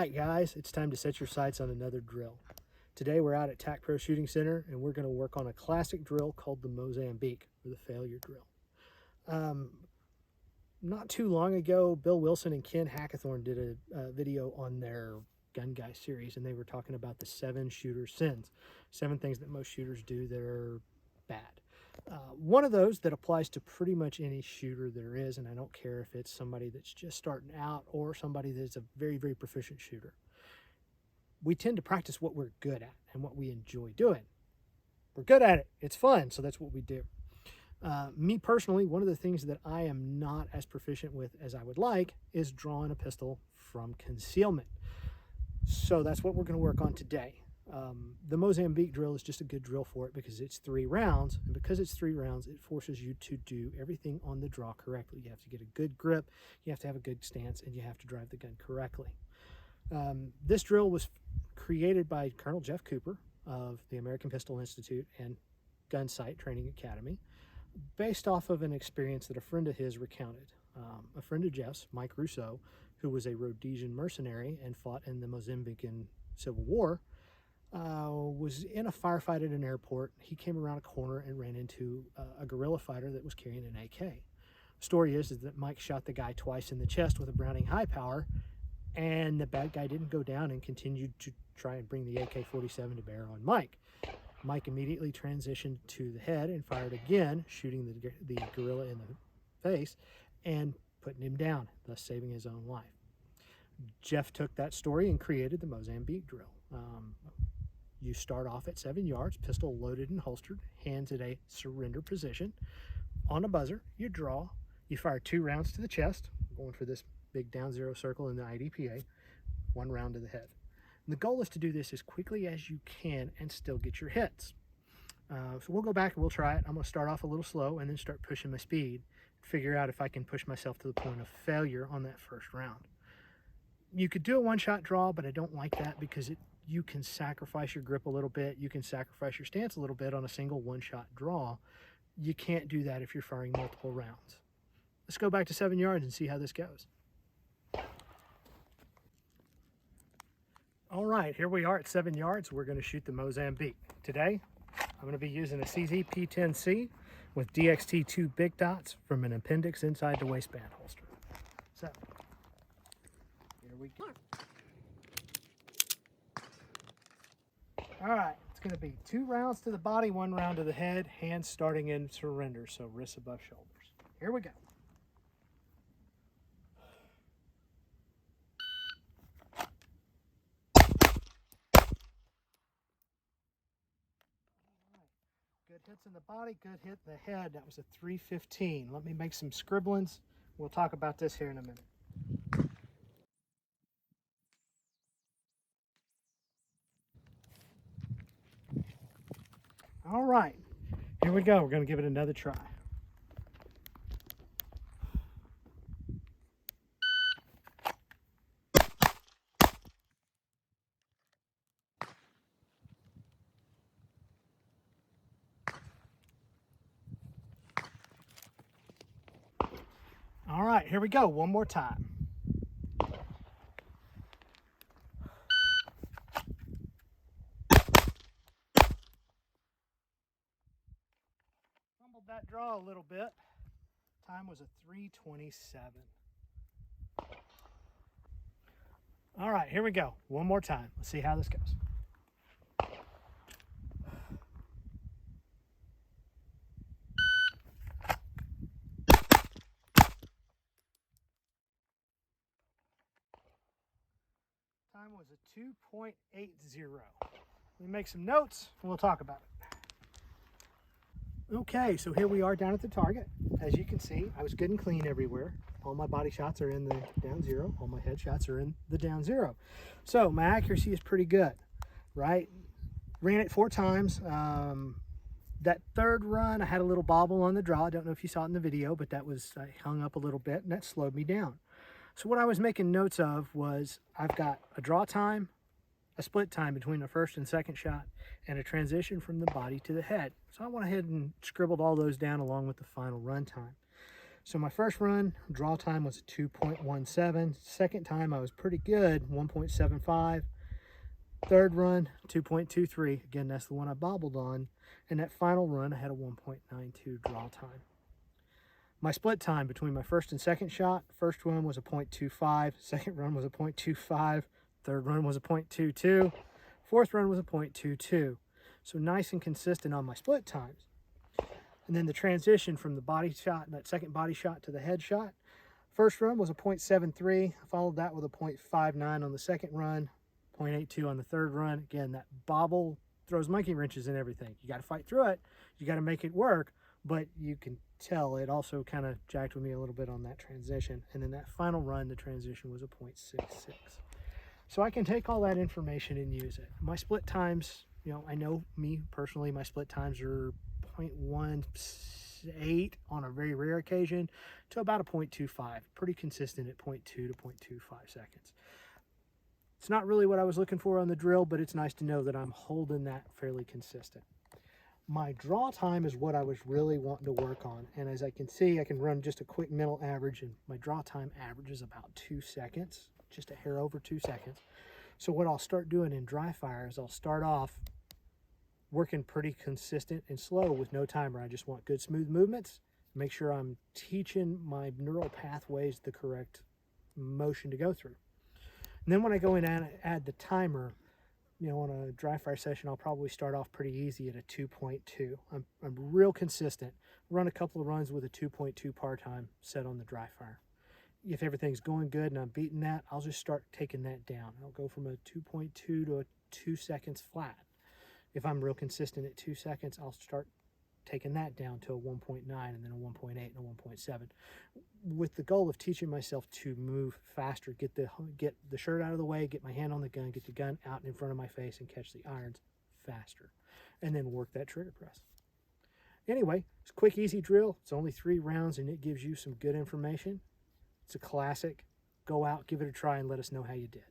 right, guys, it's time to set your sights on another drill. Today we're out at TAC Pro Shooting Center and we're going to work on a classic drill called the Mozambique, or the failure drill. Not too long ago, Bill Wilson and Ken Hackathorn did a video on their Gun Guy series, and they were talking about the 7 shooter sins, 7 things that most shooters do that are bad. One of those that applies to pretty much any shooter there is, and I don't care if it's somebody that's just starting out or somebody that's a very, very proficient shooter. We tend to practice what we're good at and what we enjoy doing. We're good at it. It's fun, so that's what we do. Me personally, one of the things that I am not as proficient with as I would like is drawing a pistol from concealment. So that's what we're going to work on today. The Mozambique drill is just a good drill for it because it's 3 rounds, and because it's 3 rounds, it forces you to do everything on the draw correctly. You have to get a good grip, you have to have a good stance, and you have to drive the gun correctly. This drill was created by Colonel Jeff Cooper of the American Pistol Institute and Gunsite Training Academy, based off of an experience that a friend of his recounted. A friend of Jeff's, Mike Rousseau, who was a Rhodesian mercenary and fought in the Mozambican Civil War, was in a firefight at an airport. He came around a corner and ran into a guerrilla fighter that was carrying an AK. The story is that Mike shot the guy twice in the chest with a Browning high power, and the bad guy didn't go down and continued to try and bring the AK-47 to bear on Mike. Mike immediately transitioned to the head and fired again, shooting the guerrilla in the face and putting him down, thus saving his own life. Jeff took that story and created the Mozambique drill. You start off at 7 yards, pistol loaded and holstered, hands at a surrender position. On a buzzer, you draw, you fire 2 rounds to the chest, going for this big down 0 circle in the IDPA, 1 round to the head. And the goal is to do this as quickly as you can and still get your hits. So we'll go back and we'll try it. I'm going to start off a little slow and then start pushing my speed, figure out if I can push myself to the point of failure on that first round. You could do a one-shot draw, but I don't like that because you can sacrifice your grip a little bit. You can sacrifice your stance a little bit on a single one-shot draw. You can't do that if you're firing multiple rounds. Let's go back to 7 yards and see how this goes. All right, here we are at 7 yards. We're going to shoot the Mozambique. Today, I'm going to be using a CZ P10C with DXT2 big dots from an appendix inside the waistband holster. So, here we go. All right, it's going to be 2 rounds to the body, 1 round to the head, hands starting in surrender, so wrists above shoulders. Here we go. Good hits in the body, good hit in the head. That was a 315. Let me make some scribblings. We'll talk about this here in a minute. All right, here we go. We're going to give it another try. All right, here we go. One more time. Fumbled that draw a little bit. Time was a 327. All right, here we go. One more time. Let's see how this goes. Time was a 2.80. Let me make some notes and we'll talk about it. Okay, so here we are down at the target. As you can see, I was good and clean everywhere. All my body shots are in the down 0. All my head shots are in the down 0. So my accuracy is pretty good, right? Ran it 4 times. That 3rd run, I had a little bobble on the draw. I don't know if you saw it in the video, but that was, I hung up a little bit and that slowed me down. So what I was making notes of was I've got a draw time, a split time between the 1st and 2nd shot, and a transition from the body to the head. So I went ahead and scribbled all those down along with the final run time. So my first run, draw time was 2.17. Second time I was pretty good, 1.75. Third run, 2.23. Again, that's the one I bobbled on. And that final run, I had a 1.92 draw time. My split time between my first and second shot, first run was a 0.25, second run was a 0.25, third run was a 0.22, fourth run was a 0.22. So nice and consistent on my split times. And then the transition from the body shot, that second body shot to the head shot, first run was a 0.73, I followed that with a 0.59 on the second run, 0.82 on the third run. Again, that bobble throws monkey wrenches in everything. You got to fight through it. You got to make it work, but you can tell it also kind of jacked with me a little bit on that transition. And then that final run, the transition was a 0.66. So I can take all that information and use it. My split times, you know, I know me personally, my split times are 0.18 on a very rare occasion to about a 0.25, pretty consistent at 0.2 to 0.25 seconds. It's not really what I was looking for on the drill, but it's nice to know that I'm holding that fairly consistent. My draw time is what I was really wanting to work on. And as I can see, I can run just a quick mental average, and my draw time average is about 2 seconds, just a hair over 2 seconds. So what I'll start doing in dry fire is I'll start off working pretty consistent and slow with no timer. I just want good smooth movements, make sure I'm teaching my neural pathways the correct motion to go through. And then when I go in and add the timer, you know, on a dry fire session, I'll probably start off pretty easy at a 2.2. I'm real consistent. Run a couple of runs with a 2.2 par time set on the dry fire. If everything's going good and I'm beating that, I'll just start taking that down. I'll go from a 2.2 to a 2 seconds flat. If I'm real consistent at 2 seconds, I'll start taking that down to a 1.9 and then a 1.8 and a 1.7, with the goal of teaching myself to move faster, get the shirt out of the way, get my hand on the gun, get the gun out in front of my face and catch the irons faster, and then work that trigger press. Anyway, it's a quick, easy drill. It's only 3 rounds and it gives you some good information. It's a classic. Go out, give it a try, and let us know how you did.